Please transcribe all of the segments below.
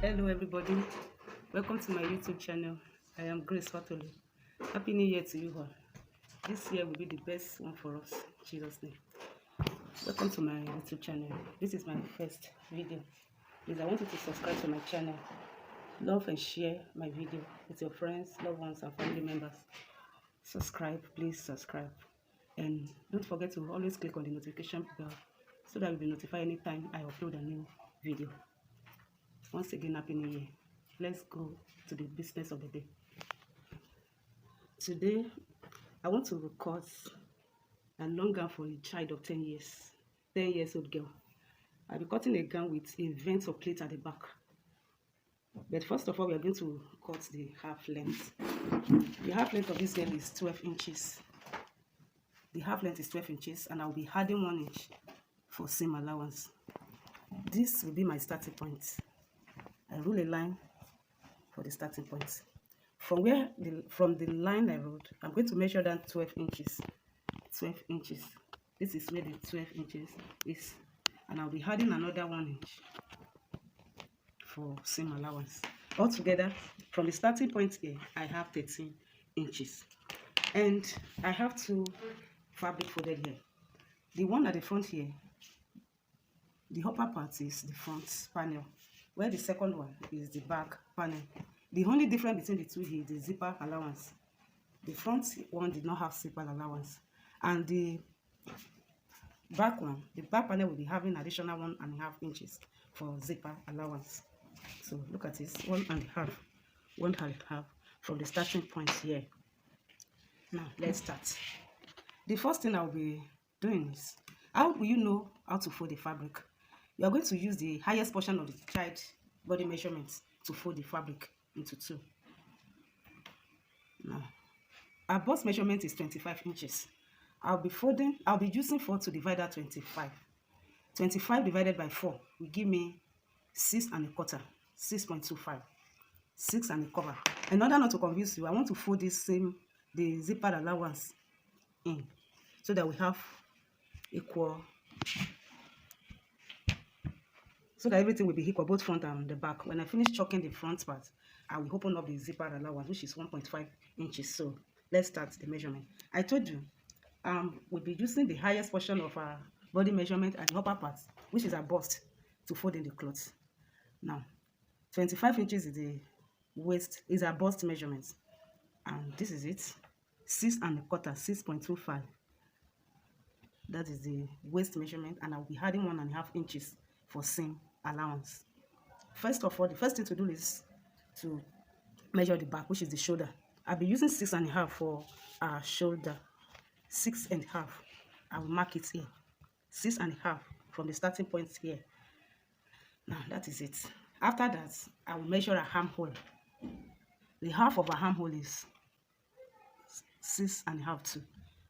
Hello everybody, welcome to my YouTube channel. I am Grace Fatolu. Happy New Year to you all. This year will be the best one for us, in Jesus' name. Welcome to my YouTube channel. This is my first video. Please, I want you to subscribe to my channel. Love and share my video with your friends, loved ones and family members. Subscribe, please subscribe. And don't forget to always click on the notification bell so that you'll be notified anytime I upload a new video. Once again, Happy New Year. Let's go to the business of the day. Today, I want to record a long gown for a child of 10 years. 10 years old girl. I'll be cutting a gown with a vent of pleat at the back. But first of all, we are going to cut the half length. The half length of this girl is 12 inches. The half length is 12 inches and I'll be adding 1 inch for seam allowance. This will be my starting point. I rule a line for the starting point. From the line I ruled, I'm going to measure down 12 inches. 12 inches. This is where the 12 inches is. And I'll be adding another 1 inch for seam allowance. Altogether, from the starting point here, I have 13 inches. And I have 2 fabric folded here. The one at the front here, the upper part is the front panel, where the second one is the back panel. The only difference between the two here is the zipper allowance. The front one did not have zipper allowance, and the back panel will be having additional 1.5 inches for zipper allowance. So look at this, 1.5 from the starting point here. Now let's start. The first thing I'll be doing is, how will you know how to fold the fabric? You are going to use the highest portion of the child body measurements to fold the fabric into 2. Now, our bust measurement is 25 inches. I'll be using 4 to divide that 25. 25 divided by 4 will give me 6.25, 6.25, 6.25. In order not to confuse you, I want to fold the zipper allowance in so that we have equal. So that everything will be equal, both front and the back. When I finish chalking the front part, I will open up the zipper allowance, which is 1.5 inches. So let's start the measurement. I told you, we'll be using the highest portion of our body measurement at the upper part, which is our bust, to fold in the cloth. Now, 25 inches is the waist, is our bust measurement. And this is it, 6.25, 6.25. That is the waist measurement, and I'll be adding 1.5 inches for seam allowance. First of all, the first thing to do is to measure the back, which is the shoulder. I'll be using 6.5 for our shoulder. 6.5. I will mark it here. 6.5 from the starting point here. Now that is it. After that, I will measure a armhole. The half of a armhole is 6.5 too.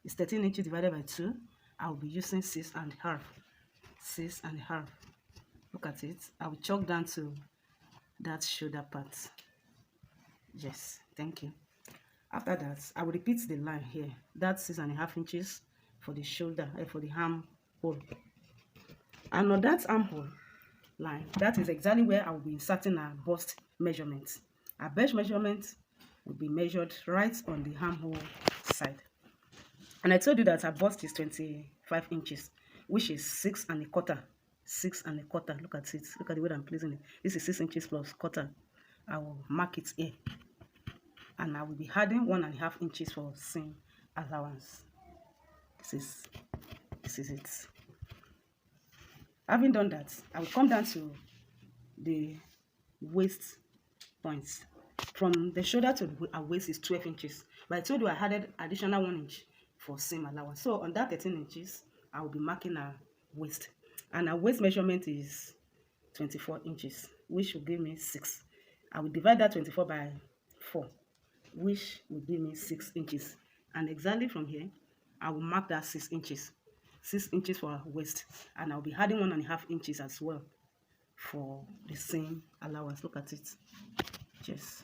It's 13 inches divided by 2. I will be using 6.5. 6.5. Look at it. I will chalk down to that shoulder part. Yes, thank you. After that, I will repeat the line here. That's 6.5 inches for the shoulder, for the armhole. And on that armhole line, that is exactly where I will be inserting our bust measurement. Our bust measurement will be measured right on the armhole side. And I told you that our bust is 25 inches, which is 6.25. 6.25. Look at it. Look at the way I'm placing it. This is 6 inches plus quarter. I will mark it here, and I will be adding 1.5 inches for seam allowance. This is it. Having done that, I will come down to the waist points. From the shoulder to our waist is 12 inches. But I told you I added additional 1 inch for seam allowance. So on that 13 inches, I will be marking our waist. And our waist measurement is 24 inches, which will give me 6. I will divide that 24 by 4, which will give me 6 inches. And exactly from here, I will mark that 6 inches. 6 inches for our waist. And I'll be adding 1.5 inches as well for the same allowance. Look at it. Just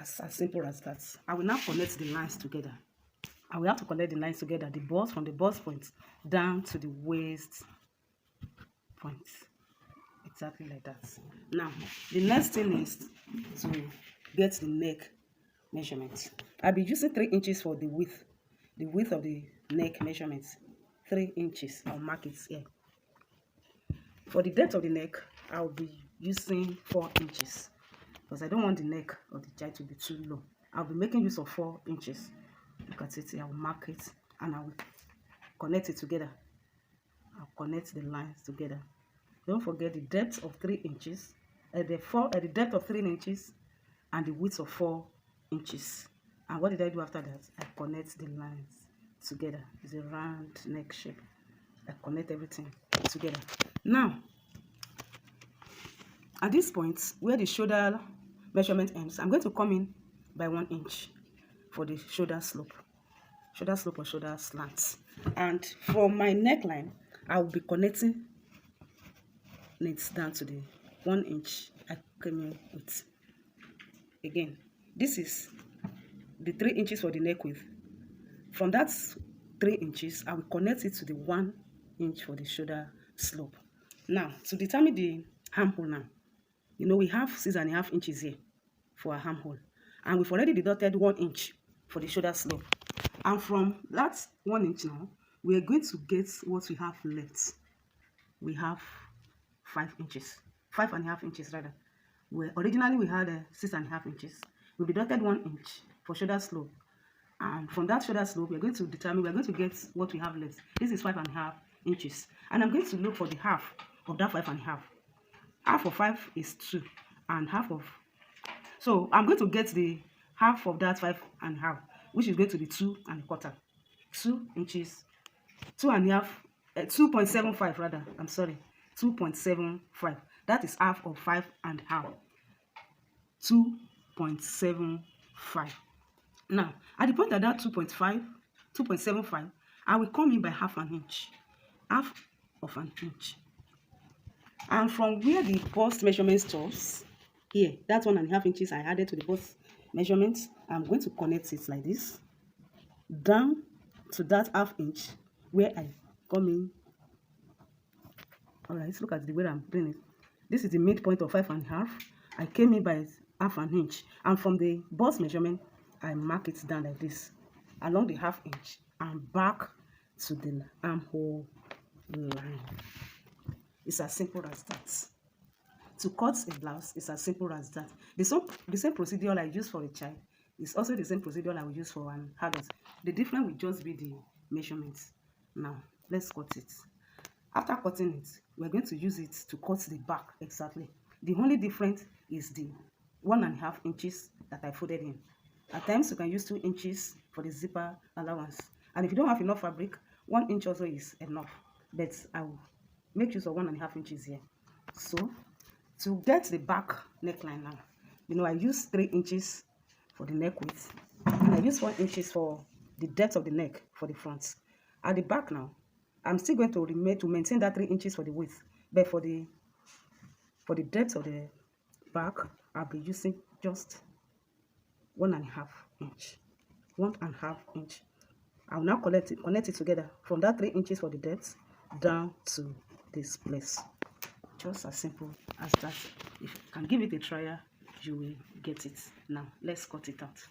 as simple as that. I will now connect the lines together. I will have to connect the lines together. The bust from the bust point down to the waist point. exactly like that. Now the next thing is to get the neck measurement. I'll be using 3 inches for the width of the neck measurement. 3 inches. I'll mark it here. For the depth of the neck, I'll be using 4 inches because I don't want the neck of the child to be too low. I'll be making use of 4 inches. Look at it here. I'll mark it and I will connect it together. I'll connect the lines together. Don't forget the depth of 3 inches, the depth of 3 inches, and the width of 4 inches. And what did I do after that? I connect the lines together. It's a round neck shape. I connect everything together. Now, at this point where the shoulder measurement ends, I'm going to come in by 1 inch for the shoulder slope or shoulder slants. And for my neckline, I will be connecting it down to the 1 inch I came in with. Again, this is the 3 inches for the neck width. From that 3 inches, I will connect it to the 1 inch for the shoulder slope. Now, to determine the armhole now, you know, we have 6.5 inches here for our armhole, and we've already deducted 1 inch for the shoulder slope. And from that 1 inch now, we are going to get what we have left. We have 5 inches, 5.5 inches rather. Originally we had 6.5 inches. We deducted 1 inch for shoulder slope, and from that shoulder slope we are going to get what we have left. This is 5.5 inches, and I'm going to look for the half of that 5.5. Half of 5 is 2, and half of, so I'm going to get the half of that 5.5, which is going to be 2.25. 2 inches, 2.75 rather. I'm sorry, 2.75. That is half of 5.5. 2.75. Now, at the point at that 2.75, I will come in by half an inch. Half of an inch. And from where the bust measurement stops, here, that's 1.5 inches I added to the bust measurement. I'm going to connect it like this, down to that half inch where I come in. All right, let's look at the way I'm doing it. This is the midpoint of 5.5. I came in by half an inch, and from the bust measurement, I mark it down like this, along the half inch, and back to the armhole line. It's as simple as that. To cut a blouse is as simple as that. The same procedure I use for a child is also the same procedure I will use for an adult. The difference will just be the measurements. Now, let's cut it. After cutting it, we're going to use it to cut the back exactly. The only difference is the 1.5 inches that I folded in. At times, you can use 2 inches for the zipper allowance. And if you don't have enough fabric, 1 inch also is enough. But I will make use of 1.5 inches here. So, to get the back neckline now, you know, I use 3 inches for the neck width, and I use 1 inches for the depth of the neck for the front. At the back now, I'm still going to maintain that 3 inches for the width, but for the depth of the back, I'll be using just 1.5 inch. 1.5 inch. I'll now connect it together from that 3 inches for the depth down to this place. Just as simple as that. If you can give it a try, you will get it. Now, let's cut it out.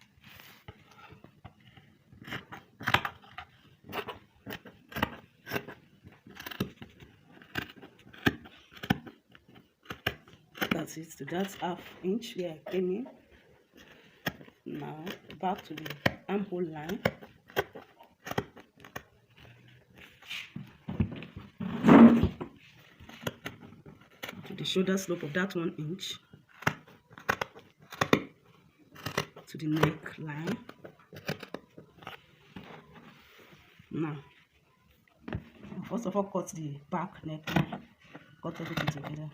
That's it. So that's half inch where I came in. Now, back to the armhole line. The shoulder slope of that 1 inch to the neck line. Now, first of all, cut the back neck line. Cut everything together.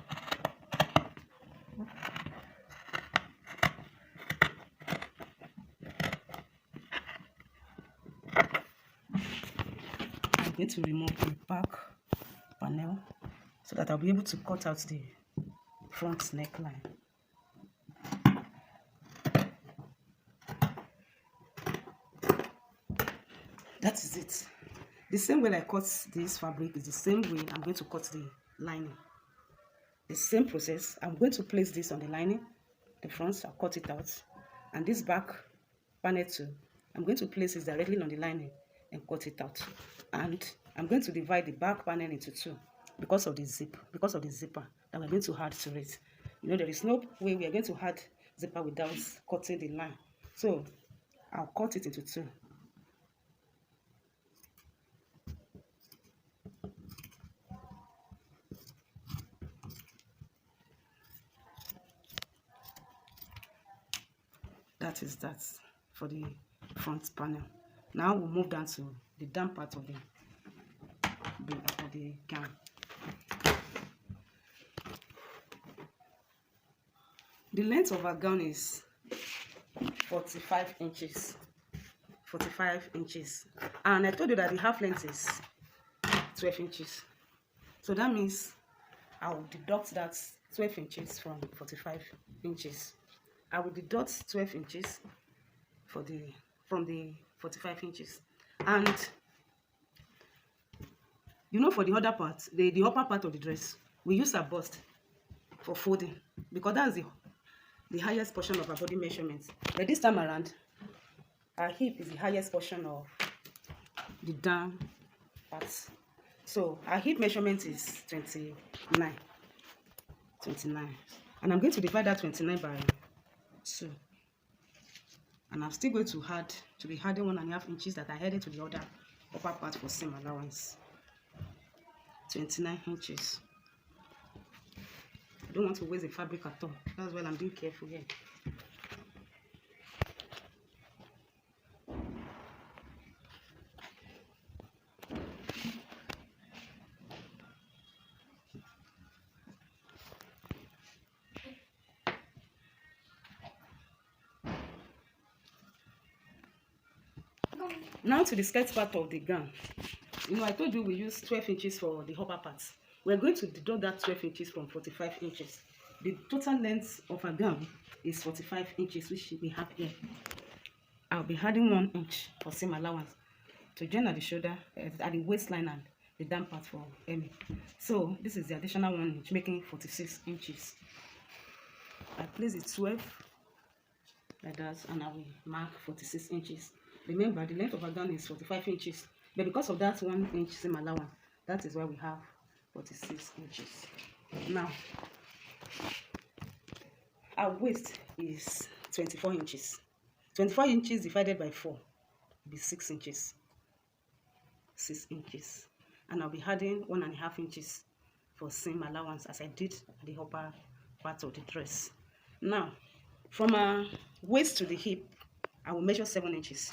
I'm going to remove the back panel so that I'll be able to cut out the front neckline. That is it. The same way I cut this fabric is the same way I'm going to cut the lining. The same process. I'm going to place this on the lining. The front, I'll cut it out. And this back panel too, I'm going to place it directly on the lining and cut it out. And I'm going to divide the back panel into two because of the zipper that we're going to add to it. You know, there is no way we are going to add zipper without cutting the line. So I'll cut it into two. That is that for the front panel. Now we'll move down to the down part of the gown. The length of our gown is 45 inches. 45 inches. And I told you that the half length is 12 inches. So that means I'll deduct that 12 inches from 45 inches. I will deduct 12 inches from the 45 inches. And you know, for the other part, the upper part of the dress, we use a bust for folding because that's the highest portion of our body measurement. But this time around, our hip is the highest portion of the down part. So our hip measurement is 29. And I'm going to divide that 29 by 2. And I'm still going to be adding 1.5 inches that I added to the other upper part for seam allowance. 29 inches. I don't want to waste the fabric at all. That's why I'm being careful here. Now to the skirt part of the gown. You know, I told you we use 12 inches for the upper part. We're going to deduct that 12 inches from 45 inches. The total length of a gown is 45 inches, which we have here. I'll be adding 1 inch for seam allowance to join at the shoulder, at the waistline and the down part for Emmy. So this is the additional 1 inch, making 46 inches. I place the 12 like that, and I will mark 46 inches. Remember, the length of a gown is 45 inches, but because of that 1 inch seam allowance, that is why we have 46 inches. Now, our waist is 24 inches. 24 inches divided by 4 will be 6 inches. 6 inches. And I'll be adding 1.5 inches for seam allowance as I did at the upper part of the dress. Now, from our waist to the hip, I will measure 7 inches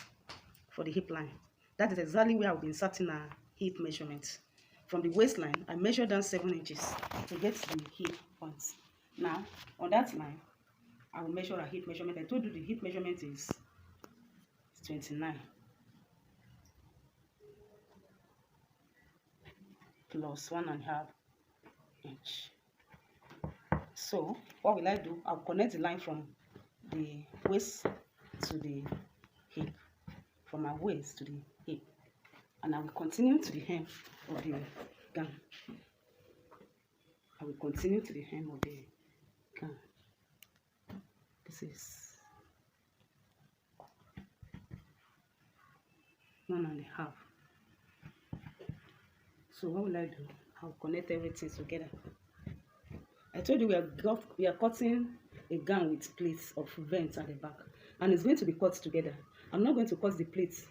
for the hip line. That is exactly where I'll be inserting our hip measurement. From the waistline, I measure down 7 inches to get the hip points. Now, on that line, I will measure our hip measurement. I told you the hip measurement is 29 plus 1.5 inch. So, what will I do? I'll connect the line from the waist to the hip, from my waist to the hip, and I will continue to the hem of the gown. I will continue to the hem of the gown. This is 1.5. So what will I do? I'll connect everything together. I told you we are cutting a gown with pleats of vents at the back, and it's going to be cut together. I'm not going to cut the pleats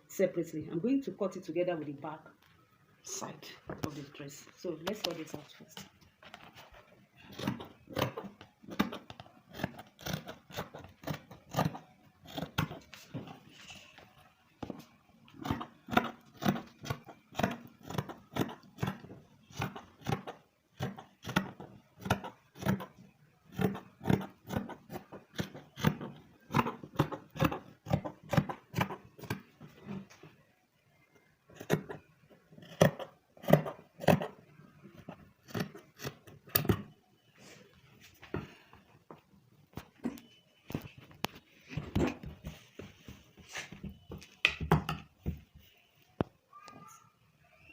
separately. I'm going to cut it together with the back side of the dress. So let's cut this out first.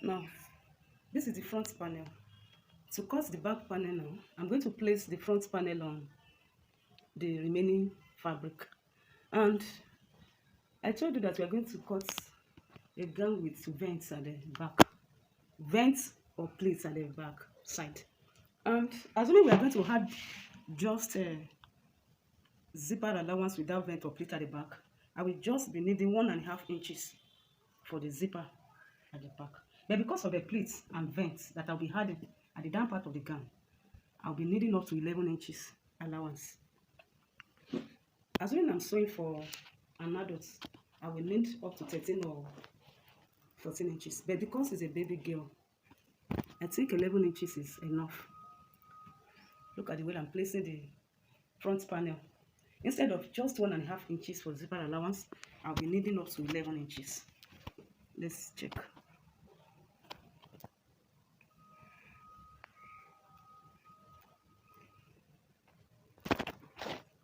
Now, this is the front panel To cut the back panel now, I'm going to place the front panel on the remaining fabric. And I told you that we are going to cut a gown with vents at the back, vents or pleats at the back side. And assuming we are going to add just a zipper allowance without vent or pleat at the back, I will just be needing 1.5 inches for the zipper at the back. But because of the pleats and vents that I'll be adding at the down part of the gown, I'll be needing up to 11 inches allowance. Assuming I'm sewing for an adult, I will need up to 13 or 14 inches. But because it's a baby girl, I think 11 inches is enough. Look at the way I'm placing the front panel. Instead of just 1.5 inches for zipper allowance, I'll be needing up to 11 inches. Let's check.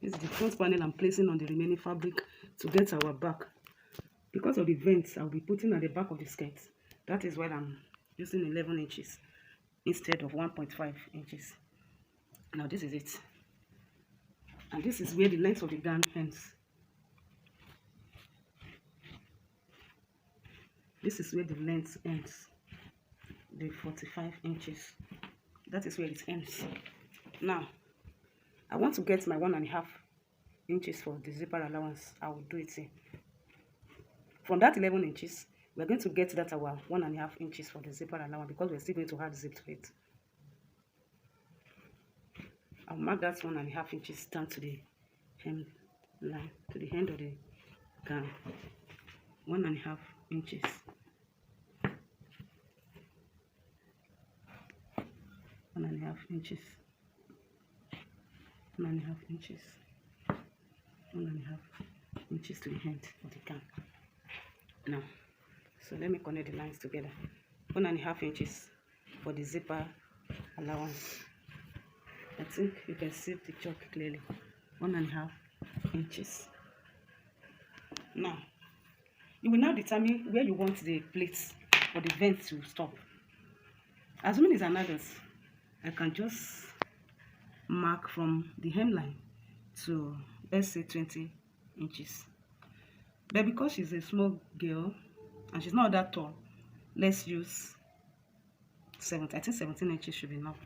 This is the front panel I'm placing on the remaining fabric to get our back. Because of the vents I'll be putting at the back of the skirt, that is why I'm using 11 inches instead of 1.5 inches. Now this is it. And this is where the length of the gown ends. This is where the length ends. The 45 inches. That is where it ends. Now, I want to get my 1.5 inches for the zipper allowance. I will do it here. From that 11 inches, we're going to get that our 1.5 inches for the zipper allowance because we're still going to add zip to it. I'll mark that 1.5 inches down to the hem line, to the end of the gown. 1.5 inches. 1.5 inches. 1.5 inches. 1.5 inches to the end of the gown. Now, so let me connect the lines together. 1.5 inches for the zipper allowance. I think you can see the chalk clearly. 1.5 inches. Now, you will now determine where you want the plates or the vent to stop. Assuming it's an adult, I can just mark from the hemline to, let's say, 20 inches. But because she's a small girl and she's not that tall, let's use 17. I think 17 inches should be enough.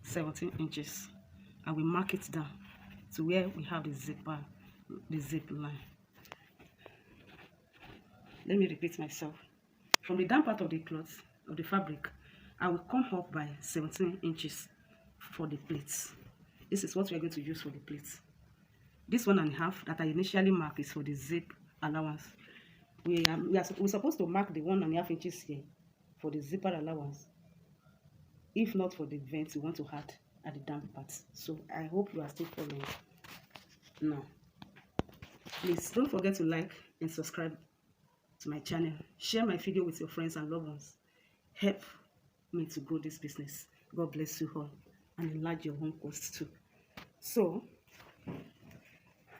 17 inches. I will mark it down to where we have the zipper, the zip line. Let me repeat myself. From the down part of the cloth, of the fabric, I will come up by 17 inches for the plates. This is what we are going to use for the plates. This 1.5 that I initially marked is for the zip allowance. We're supposed to mark the 1.5 inches here for the zipper allowance, if not for the vents we want to add at the down parts. So I hope you are still following. Now, please don't forget to like and subscribe to my channel. Share my video with your friends and loved ones. Help me to grow this business. God bless you all and enlarge your own costs too. So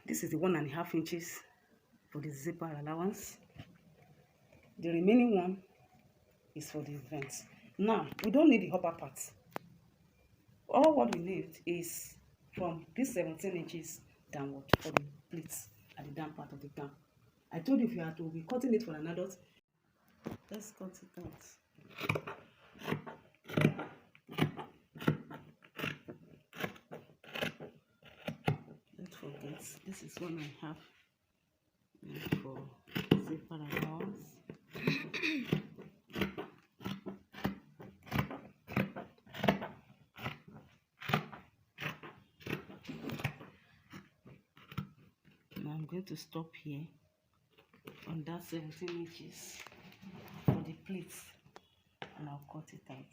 this is the 1.5 inches for the zipper allowance. The remaining one is for the vents. Now, we don't need the upper part. All what we need is from this 17 inches downward for the pleats at the down part of the gown. I told you if you are to be cutting it for an adult, let's cut it out. Don't forget, this is 1.5 for zipper allowance. Now I'm going to stop here on that 17 inches for the pleats and I'll cut it out.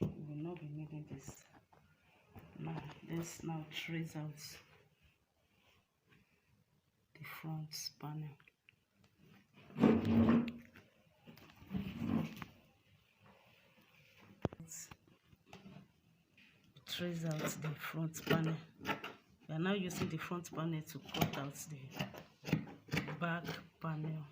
We will not be needing this. Now let's now trace out the front panel. trace out the front panel. We are now using the front panel to cut out the back panel.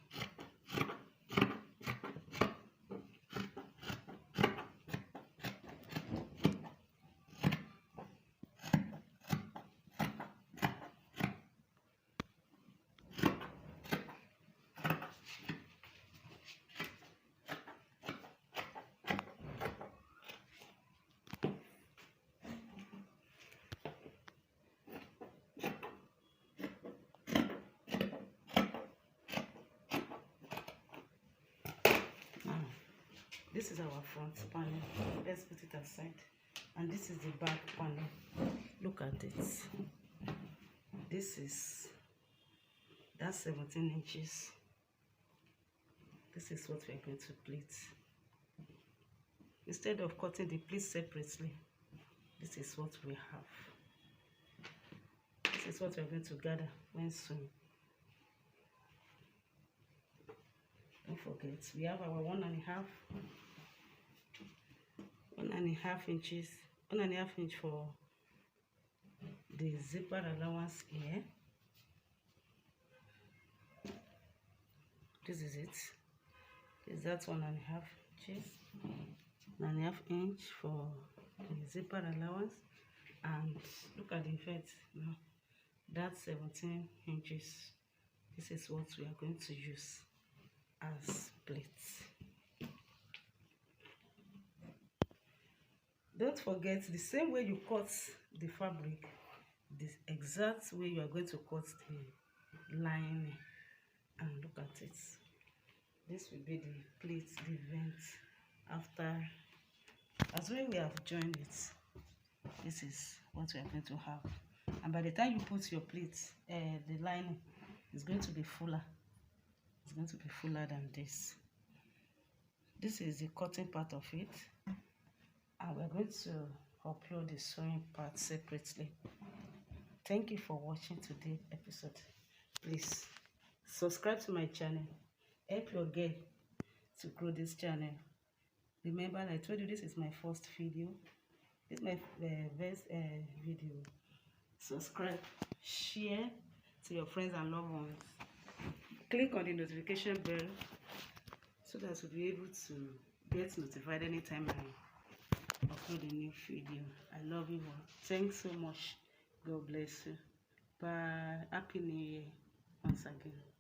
This is our front panel. Let's put it aside. And this is the back panel. Look at it. This is, that's 17 inches. This is what we're going to pleat. Instead of cutting the pleat separately, this is what we have. This is what we're going to gather when sewing. Don't forget, we have our 1.5 inches, 1.5 inch for the zipper allowance here. This is it. Is that 1.5 inches, 1.5 inch for the zipper allowance, and look at the vert now. That's 17 inches. This is what we are going to use as plates. Don't forget, the same way you cut the fabric, the exact way you are going to cut the lining. And look at it. This will be the pleat, the vent after. As when we have joined it, this is what we are going to have. And by the time you put your pleat, the lining is going to be fuller. It's going to be fuller than this. This is the cutting part of it, and we're going to upload the sewing part separately. Thank you for watching today's episode. Please subscribe to my channel. Help your girl to grow this channel. Remember, I told you this is my first video. This is my best video. Subscribe, share to your friends and loved ones. Click on the notification bell so that you'll be able to get notified anytime I upload a new video. I love you all. Thanks so much. God bless you. Bye. Happy New Year once again.